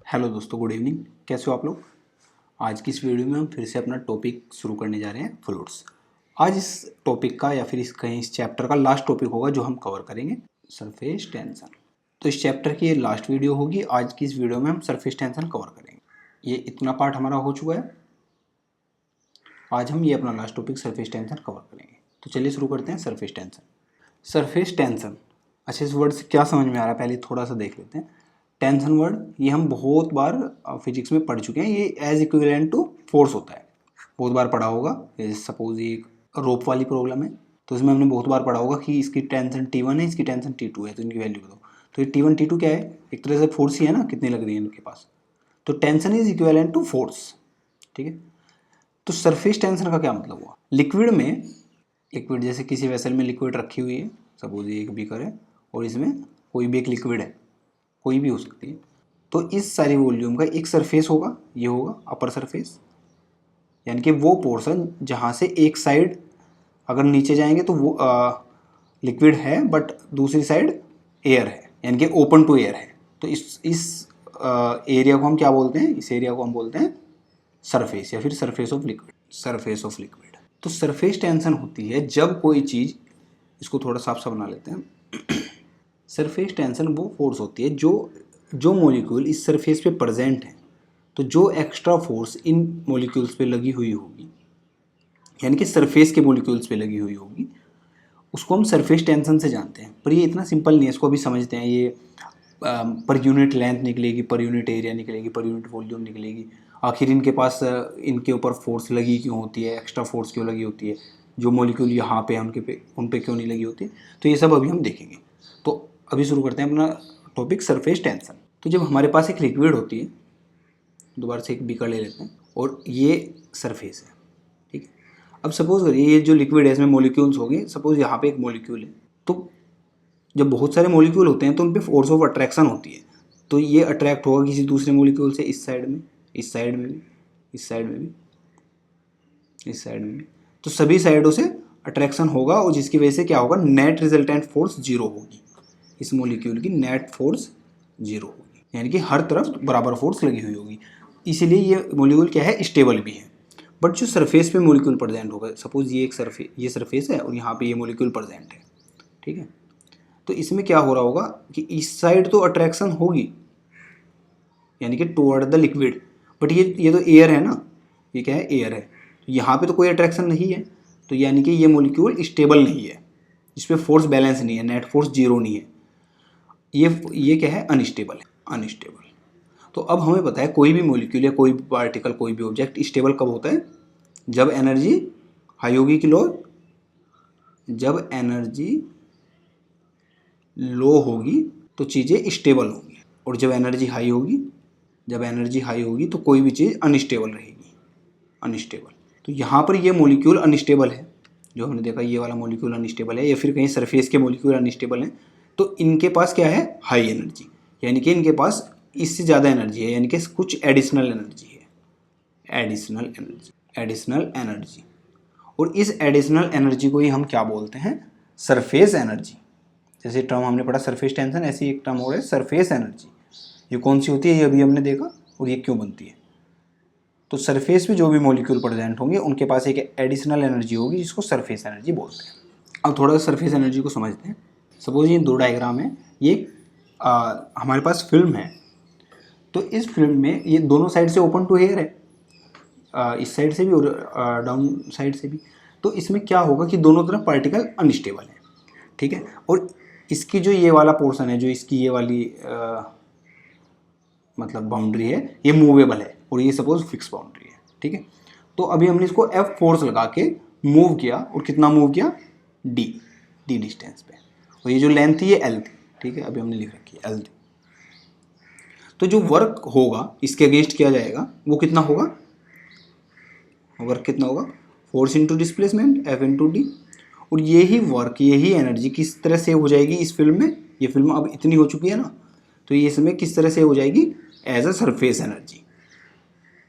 Hello दोस्तों, good evening. कैसे हो आप लोग। आज की इस वीडियो में हम फिर से अपना टॉपिक शुरू करने जा रहे हैं, फ्लूइड्स। आज इस टॉपिक का या फिर इस चैप्टर का लास्ट टॉपिक होगा जो हम कवर करेंगे, सरफेस टेंशन। तो इस चैप्टर की ये लास्ट वीडियो होगी। आज की इस वीडियो में हम सरफेस टेंशन कवर करेंगे। ये इतना पार्ट हमारा हो चुका है। आज हम ये अपना last topic surface tension cover करेंगे। तो चलिए शुरू करते हैं। Surface tension. सरफेस टेंशन, अच्छा इस वर्ड से क्या समझ में आ रहा है पहले थोड़ा सा देख लेते हैं। टेंशन वर्ड ये हम बहुत बार फिजिक्स में पढ़ चुके हैं। ये एज इक्विवेलेंट टू फोर्स होता है, बहुत बार पढ़ा होगा। सपोज ये एक रोप वाली प्रॉब्लम है, तो इसमें हमने बहुत बार पढ़ा होगा कि इसकी टेंशन T1 है, इसकी टेंशन T2 है, तो इनकी वैल्यू बताओ। तो ये T1 T2 क्या है, एक तरह से फोर्स ही है ना, कितनी लग रही है इनके पास। तो tension is equivalent to force, ठीक है। तो सरफेस टेंशन का क्या मतलब हुआ। लिक्विड में, लिक्विड जैसे किसी वेसल में लिक्विड रखी हुई है, सपोज ये एक बीकर है और इसमें कोई भी एक लिक्विड है, कोई भी हो सकती है। तो इस सारी वॉल्यूम का एक सरफेस होगा, ये होगा अपर सरफेस, यानी कि वो पोर्शन जहाँ से एक साइड अगर नीचे जाएंगे तो वो लिक्विड है बट दूसरी साइड एयर है, यानी कि ओपन टू एयर है। तो इस एरिया को हम क्या बोलते हैं, इस एरिया को हम बोलते हैं सरफेस या फिर surface of liquid. Surface of liquid. तो सरफेस टेंशन होती है जब कोई चीज़, इसको थोड़ा साफ सा बना लेते हैं। सरफेस टेंशन वो फोर्स होती है जो मॉलिक्यूल इस सरफेस पे प्रेजेंट है, तो जो एक्स्ट्रा फोर्स इन मॉलिक्यूल्स पे लगी हुई होगी, यानी कि सरफेस के मॉलिक्यूल्स पे लगी हुई होगी, उसको हम सरफेस टेंशन से जानते हैं। पर ये इतना सिंपल नहीं है, इसको अभी समझते हैं। ये पर यूनिट लेंथ निकलेगी, पर यूनिट एरिया निकलेगी, पर यूनिट वॉल्यूम निकलेगी। आखिर इनके पास इनके ऊपर फोर्स लगी क्यों होती है, एक्स्ट्रा फोर्स क्यों लगी होती है, जो मॉलिक्यूल यहाँ पे उन पे क्यों नहीं लगी होती। तो ये सब अभी हम देखेंगे। तो अभी शुरू करते हैं अपना टॉपिक सरफेस टेंशन। तो जब हमारे पास एक लिक्विड होती है, दोबारा से एक बीकर ले लेते हैं और ये सरफेस है, ठीक है। अब सपोज करिए ये जो लिक्विड है इसमें मॉलिक्यूल्स हो गए। सपोज यहाँ पे एक मॉलिक्यूल है, तो जब बहुत सारे मॉलिक्यूल होते हैं तो उन पे फोर्स ऑफ अट्रैक्शन होती है। तो ये अट्रैक्ट होगा किसी दूसरे मॉलिक्यूल से, इस साइड में, इस साइड में भी, इस साइड में भी, इस साइड में भी। तो सभी साइडों से अट्रैक्शन होगा और जिसकी वजह से क्या होगा, नेट रिजल्टेंट फोर्स जीरो होगी। इस मॉलिक्यूल की नेट फोर्स जीरो होगी, यानी कि हर तरफ बराबर फोर्स लगी हुई होगी। इसीलिए ये मॉलिक्यूल क्या है, स्टेबल भी है। बट जो सरफेस पे मॉलिक्यूल प्रेजेंट होगा, सपोज ये एक सरफेस, ये सरफेस है और यहाँ पे ये मॉलिक्यूल प्रेजेंट है, ठीक है। तो इसमें क्या हो रहा होगा कि इस साइड तो अट्रैक्शन होगी, यानी कि टुवर्ड द लिक्विड। बट ये तो एयर है ना, ये क्या है, एयर है। तो यहाँ पे तो कोई अट्रैक्शन नहीं है, तो यानी कि ये मॉलिक्यूल स्टेबल नहीं है, इस पर फोर्स बैलेंस नहीं है, नेट फोर्स जीरो नहीं है। ये क्या है, अनस्टेबल है, अनस्टेबल। तो अब हमें पता है कोई भी मॉलिक्यूल या कोई भी पार्टिकल, कोई भी ऑब्जेक्ट स्टेबल कब होता है, जब एनर्जी हाई होगी कि लो, जब एनर्जी लो होगी तो चीज़ें स्टेबल होंगी, और जब एनर्जी हाई होगी, जब एनर्जी हाई होगी तो कोई भी चीज़ अनस्टेबल रहेगी, अनस्टेबल। तो यहाँ पर ये मॉलिक्यूल अनस्टेबल है, जो हमने देखा ये वाला मॉलिक्यूल अनस्टेबल है, या फिर कहीं सरफेस के मॉलिक्यूल अनस्टेबल हैं। तो इनके पास क्या है, हाई एनर्जी, यानी कि इनके पास इससे ज़्यादा एनर्जी है, यानी कि कुछ एडिशनल एनर्जी है, एडिशनल एनर्जी, एडिशनल एनर्जी। और इस एडिशनल एनर्जी को ही हम क्या बोलते हैं, सरफेस एनर्जी। जैसे टर्म हमने पढ़ा सरफेस टेंशन, ऐसी एक टर्म हो रहा है सरफेस एनर्जी। ये कौन सी होती है, ये अभी हमने देखा, और ये क्यों बनती है। तो सरफेस पे जो भी मॉलिक्यूल प्रेजेंट होंगे उनके पास एक एडिशनल एनर्जी होगी, जिसको सरफेस एनर्जी बोलते हैं। अब थोड़ा सा सरफेस एनर्जी को समझते हैं। सपोज ये दो डायग्राम है, ये हमारे पास फिल्म है। तो इस फिल्म में ये दोनों साइड से ओपन टू एयर है, इस साइड से भी और डाउन साइड से भी। तो इसमें क्या होगा कि दोनों तरफ पार्टिकल अनस्टेबल है, ठीक है। और इसकी जो ये वाला पोर्शन है, जो इसकी ये वाली मतलब बाउंड्री है, ये मूवेबल है, और ये सपोज फिक्स बाउंड्री है, ठीक है। तो अभी हमने इसको F फोर्स लगा के मूव किया, और कितना मूव किया, D डिस्टेंस पे, और ये जो लेंथ थी ये L थी, ठीक है। अभी हमने लिख रखी है L थी। तो जो वर्क होगा इसके अगेंस्ट किया जाएगा, वो कितना होगा, वर्क कितना होगा, force into displacement F into D. और यही वर्क, यही एनर्जी किस तरह से हो जाएगी इस फिल्म में, ये फिल्म अब इतनी हो चुकी है ना, तो ये इसमें किस तरह से हो जाएगी, एज अ सरफेस एनर्जी,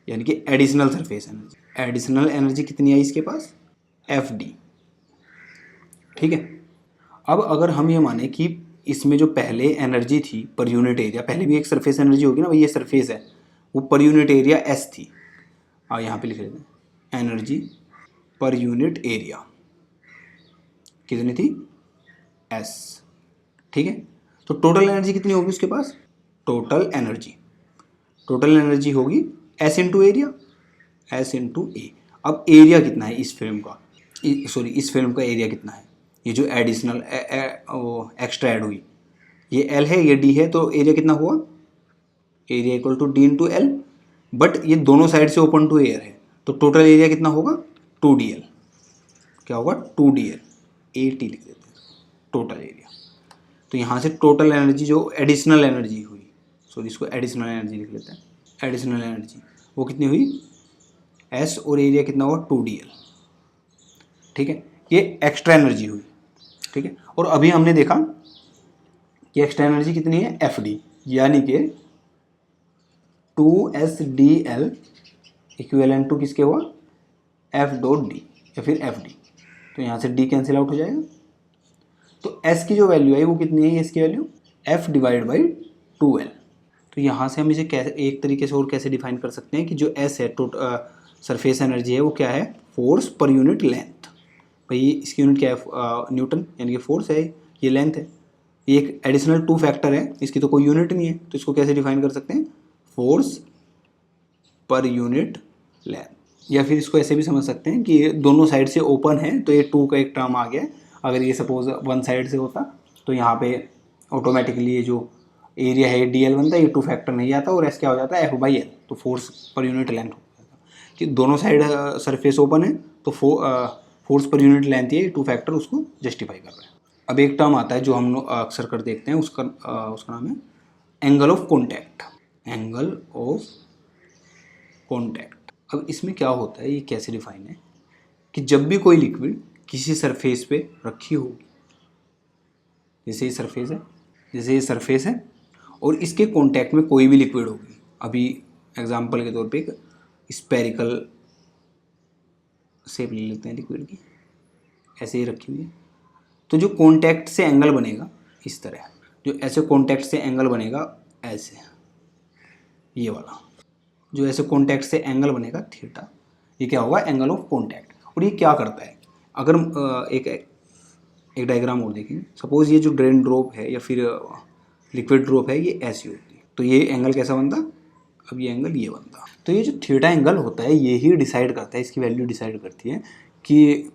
यानी कि additional surface energy. Additional energy कितनी आई इसके पास, एफ डी, ठीक है। अब अगर हम ये माने कि इसमें जो पहले एनर्जी थी पर यूनिट एरिया, पहले भी एक सरफेस एनर्जी होगी ना भाई, ये सरफेस है, वो पर यूनिट एरिया एस थी। यहाँ पे लिख लेते हैं एनर्जी पर यूनिट एरिया कितनी थी, एस। ठीक है, तो टोटल एनर्जी कितनी होगी उसके पास, टोटल एनर्जी होगी S into area, S into A. अब एरिया कितना है इस फिल्म का, इस फिल्म का एरिया कितना है, ये जो एडिशनल एक्स्ट्रा ऐड हुई, ये एल है ये डी है, तो एरिया कितना हुआ, area equal to D into L. But ये दोनों साइड से ओपन टू एयर है, तो टोटल एरिया कितना होगा, 2dl। क्या होगा, 2dl, ए टी लिख देते हैं टोटल एरिया। तो यहाँ से टोटल एनर्जी जो एडिशनल एनर्जी हुई, सॉरी इसको एडिशनल एनर्जी लिख लेते हैं, एडिशनल एनर्जी वो कितनी हुई, एस, और एरिया कितना हुआ 2dl। ठीक है, ये एक्स्ट्रा एनर्जी हुई। ठीक है, और अभी हमने देखा कि एक्स्ट्रा एनर्जी कितनी है, एफ डी, यानी कि 2SDL इक्विवेलेंट टू किसके हुआ, एफ डॉट डी या फिर एफ डी। तो यहाँ से डी कैंसिल आउट हो जाएगा, तो एस की जो वैल्यू है वो कितनी है, एस की value F divide by 2L। तो यहाँ से हम इसे कैसे एक तरीके से और कैसे डिफाइन कर सकते हैं कि जो एस है सरफेस एनर्जी है वो क्या है, फोर्स पर यूनिट लेंथ। भाई इसकी यूनिट क्या है, न्यूटन, यानी कि फोर्स है, ये लेंथ है, ये एक एडिशनल 2 फैक्टर है, इसकी तो कोई यूनिट नहीं है, तो इसको कैसे डिफाइन कर सकते हैं, फोर्स पर यूनिट लेंथ। या फिर इसको ऐसे भी समझ सकते हैं कि ये दोनों साइड से ओपन है, तो ये 2 का एक टर्म आ गया। अगर ये सपोज वन साइड से होता तो यहाँ पे ऑटोमेटिकली ये जो एरिया है डी एल बनता है, ये 2 फैक्टर नहीं आता और एस क्या हो जाता है, एफ बाई एल, तो फोर्स पर यूनिट लेंथ हो जाता कि दोनों साइड सरफेस ओपन है, तो फोर्स पर यूनिट लेंथ ये 2 फैक्टर उसको जस्टिफाई कर रहे हैं। अब एक टर्म आता है जो हम लोग अक्सर कर देखते हैं, उसका नाम है angle of contact, angle of contact. अब इसमें क्या होता है, ये कैसे डिफाइन है कि जब भी कोई लिक्विड किसी सरफेस पे रखी होगी, जैसे ये सरफेस है और इसके कांटेक्ट में कोई भी लिक्विड होगी, अभी एग्जांपल के तौर पे एक स्पेरिकल शेप ले लेते हैं लिक्विड की, ऐसे ही रखी हुई है, तो जो कांटेक्ट से एंगल बनेगा इस तरह, जो ऐसे कांटेक्ट से एंगल बनेगा ऐसे, ये वाला जो ऐसे कांटेक्ट से एंगल बनेगा थीटा, ये क्या होगा, एंगल ऑफ कांटेक्ट। और ये क्या करता है, अगर एक डायग्राम और देखेंगे, सपोज ये जो ड्रेन ड्रॉप है या फिर लिक्विड ड्रॉप है, ये ऐसी होती है, तो ये एंगल कैसा बनता, अब ये एंगल ये बनता। तो ये जो थीटा एंगल होता है ये ही डिसाइड करता है, इसकी वैल्यू डिसाइड करती है कि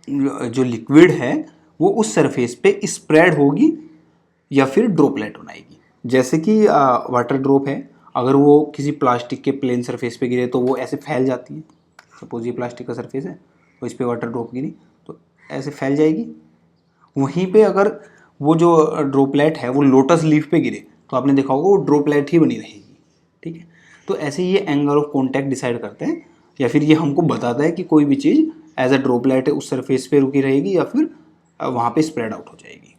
जो लिक्विड है वो उस सरफेस पे स्प्रेड होगी या फिर ड्रॉपलेट बनाएगी। जैसे कि वाटर ड्रॉप है, अगर वो किसी प्लास्टिक के प्लेन सरफेस पे गिरे तो वो ऐसे फैल जाती है, सपोज ये प्लास्टिक का सरफेस है तो इस पर वाटर ड्रॉप गिरी तो ऐसे फैल जाएगी। वहीं पे अगर वो जो ड्रॉपलेट है वो लोटस लीफ पे गिरे तो आपने देखा होगा वो ड्रॉपलेट ही बनी रहेगी। ठीक है, तो ऐसे ये एंगल ऑफ कॉन्टैक्ट डिसाइड करते हैं, या फिर ये हमको बताता है कि कोई भी चीज़ एज अ ड्रॉपलेट उस सरफेस पे रुकी रहेगी या फिर वहाँ पे स्प्रेड आउट हो जाएगी।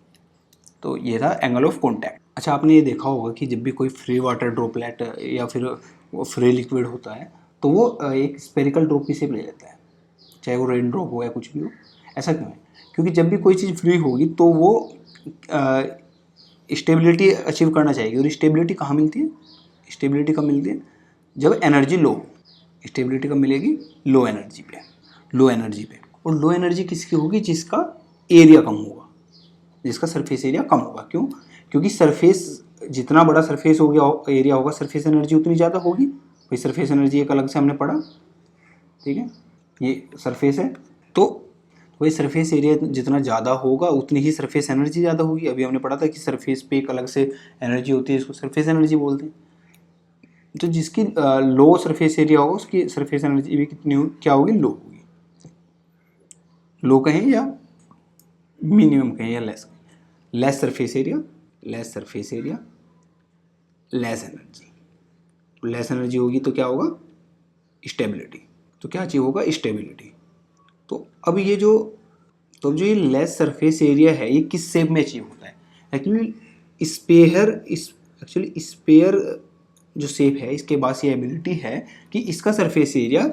तो ये था एंगल ऑफ कॉन्टैक्ट। अच्छा, आपने ये देखा होगा कि जब भी कोई फ्री वाटर ड्रॉपलेट या फिर वो फ्री लिक्विड होता है तो वो एक स्पेरिकल ड्रॉप की शेप ले लेता है, चाहे वो रेन ड्रॉप हो या कुछ भी हो। ऐसा क्यों है, क्योंकि जब भी कोई चीज़ फ्री होगी तो वो स्टेबिलिटी अचीव करना चाहिए, और स्टेबिलिटी कहाँ मिलती है, स्टेबिलिटी कब मिलती है, जब एनर्जी लो। स्टेबिलिटी कब मिलेगी, लो एनर्जी पे। और लो एनर्जी किसकी होगी, जिसका एरिया कम होगा, जिसका सरफेस एरिया कम होगा। क्यों, क्योंकि सरफेस जितना बड़ा सरफेस हो गया एरिया होगा, सरफेस एनर्जी उतनी ज़्यादा होगी। भाई सरफेस एनर्जी एक अलग से हमने पढ़ा, ठीक है, ये सरफेस है, तो वही सरफेस एरिया जितना ज़्यादा होगा उतनी ही सरफेस एनर्जी ज़्यादा होगी। अभी हमने पढ़ा था कि सरफेस पे एक अलग से एनर्जी होती है, इसको सरफेस एनर्जी बोलते हैं। तो जिसकी लो सरफेस एरिया होगा उसकी सरफेस एनर्जी भी कितनी क्या होगी, लो होगी। लो कहें या मिनिमम कहें या लेस कहें, less surface area less energy होगी तो क्या होगा, स्टेबिलिटी। तो क्या अचीव होगा, स्टेबिलिटी। तो अब ये ये लेस सरफेस एरिया है ये किस शेप में अचीव होता है, एक्चुअली स्पेयर जो शेप है इसके पास ये एबिलिटी है कि इसका सरफेस एरिया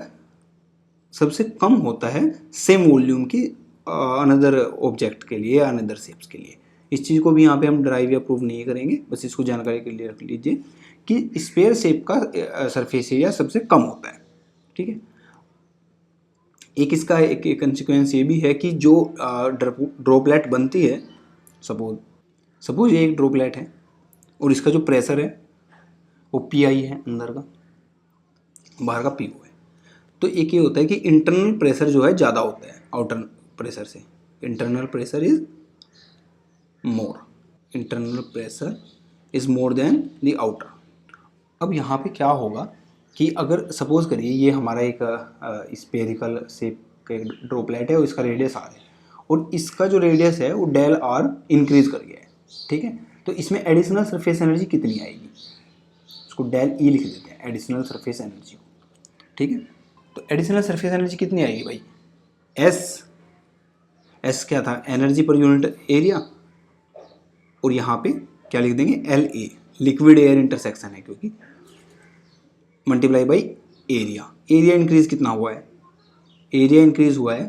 सबसे कम होता है सेम वॉल्यूम की अनदर ऑब्जेक्ट के लिए, अनदर शेप्स के लिए। इस चीज़ को भी यहाँ पे हम ड्राइव या प्रूव नहीं करेंगे, बस इसको जानकारी के लिए रख लीजिए कि स्फीयर शेप का सरफेस एरिया सबसे कम होता है। ठीक है, एक इसका एक कंसिक्वेंस ये भी है कि जो ड्रॉपलेट बनती है, सपोज ये एक ड्रॉपलेट है और इसका जो प्रेशर है वो पी आई है, अंदर का, बाहर का पी ओ है। तो एक ये होता है कि इंटरनल प्रेशर जो है ज़्यादा होता है आउटर प्रेशर से। Internal pressure is more than the outer. अब यहाँ पे क्या होगा कि अगर सपोज करिए ये हमारा एक स्पेरिकल शेप का एक ड्रॉपलेट है और इसका रेडियस आर है और इसका जो रेडियस है वो डेल आर इंक्रीज कर गया है। ठीक है, तो इसमें एडिशनल सरफेस एनर्जी कितनी आएगी, इसको डेल ई लिख देते हैं, एडिशनल सरफेस एनर्जी। ठीक है, तो एडिशनल सरफेस एनर्जी कितनी आएगी भाई, एस क्या था, एनर्जी पर यूनिट एरिया, और यहाँ पे क्या लिख देंगे, L A, liquid air intersection है क्योंकि, multiply by area. Area increase कितना हुआ है, एरिया इंक्रीज हुआ है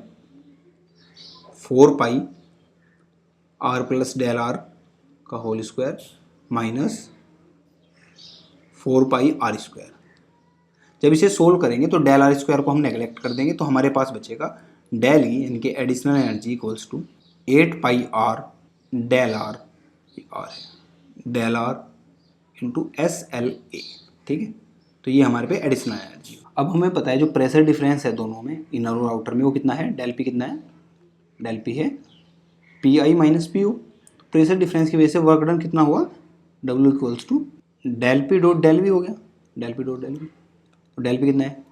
4 pi R plus del R का whole square minus 4 pi R square. जब इसे सोल्व करेंगे तो डेल आर स्क्वायर को हम नेगलेक्ट कर देंगे, तो हमारे पास बचेगा डेल ई यानी कि additional energy equals to 8 pi are del R, del R into S L A. ठीक है, तो ये हमारे पे एडिशनल एनर्जी। अब हमें पता है जो प्रेशर डिफरेंस है दोनों में, इनर और आउटर में, वो कितना है, डेल पी कितना है, डेल पी है P I minus P O. Pressure difference की वजह से वर्क डन कितना हुआ, W equals to del P dot del V हो गया, del P dot del V. और डेल पी कितना है,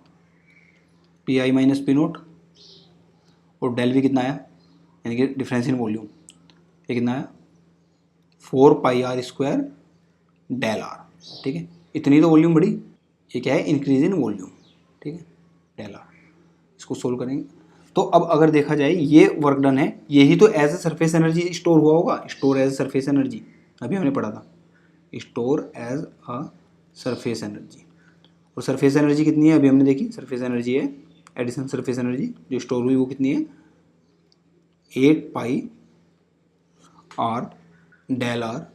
P I minus P naught, और डेल वी कितना आया, यानी कि डिफरेंस इन वॉल्यूम, ये कितना आया 4 pi R square del are. ठीक है, इतनी तो वॉल्यूम बढ़ी, ये क्या है, इंक्रीज इन वॉल्यूम। ठीक है, डेल आर, इसको सोल्व करेंगे तो अब अगर देखा जाए ये वर्क डन है, यही तो as a surface energy store हुआ होगा, स्टोर एज सरफेस एनर्जी, अभी हमने पढ़ा था, store as a surface energy. और सरफेस एनर्जी कितनी है, अभी हमने देखी, सरफेस एनर्जी है एडिशनल सरफेस एनर्जी जो स्टोर हुई, वो कितनी है 8 pi are del are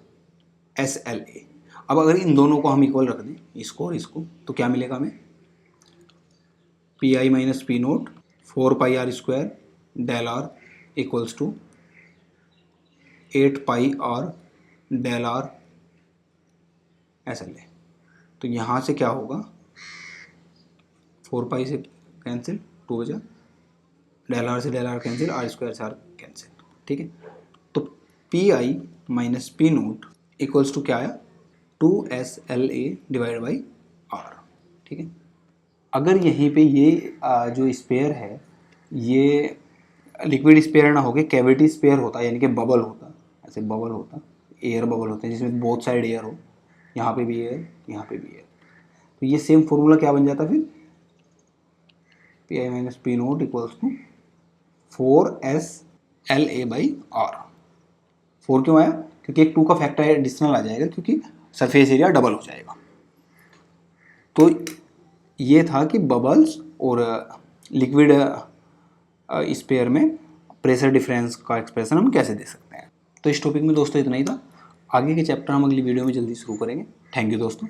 S L A. अब अगर इन दोनों को हम इक्वल रख दें, इसको और इसको, तो क्या मिलेगा हमें, P I minus P naught 4 pi R square del R equals to 8 pi are del are S L A. तो यहाँ से क्या होगा, 4 पाई से कैंसिल, 2 बचा, डेल आर से del R cancel, R square से आर कैंसिल। ठीक है, तो P I minus P naught equals to क्या आया, 2 S L A divide by R. ठीक है, अगर यहीं पे ये जो स्पेयर है ये लिक्विड स्पेयर ना होके कैविटी स्पेयर होता, यानी कि बबल होता, ऐसे बबल होता, एयर बबल होते हैं जिसमें बोथ साइड एयर हो, यहाँ पे भी एयर, यहाँ पे भी एयर, तो ये सेम फॉर्मूला क्या बन जाता फिर, P I minus P naught equals to 4 S L A by R. 4 क्यों आया, क्योंकि एक 2 का फैक्टर एडिशनल आ जाएगा क्योंकि सरफेस एरिया डबल हो जाएगा। तो ये था कि बबल्स और लिक्विड स्पेयर में प्रेशर डिफरेंस का एक्सप्रेशन हम कैसे दे सकते हैं। तो इस टॉपिक में दोस्तों इतना ही था, आगे के चैप्टर हम अगली वीडियो में जल्दी शुरू करेंगे। थैंक यू दोस्तों।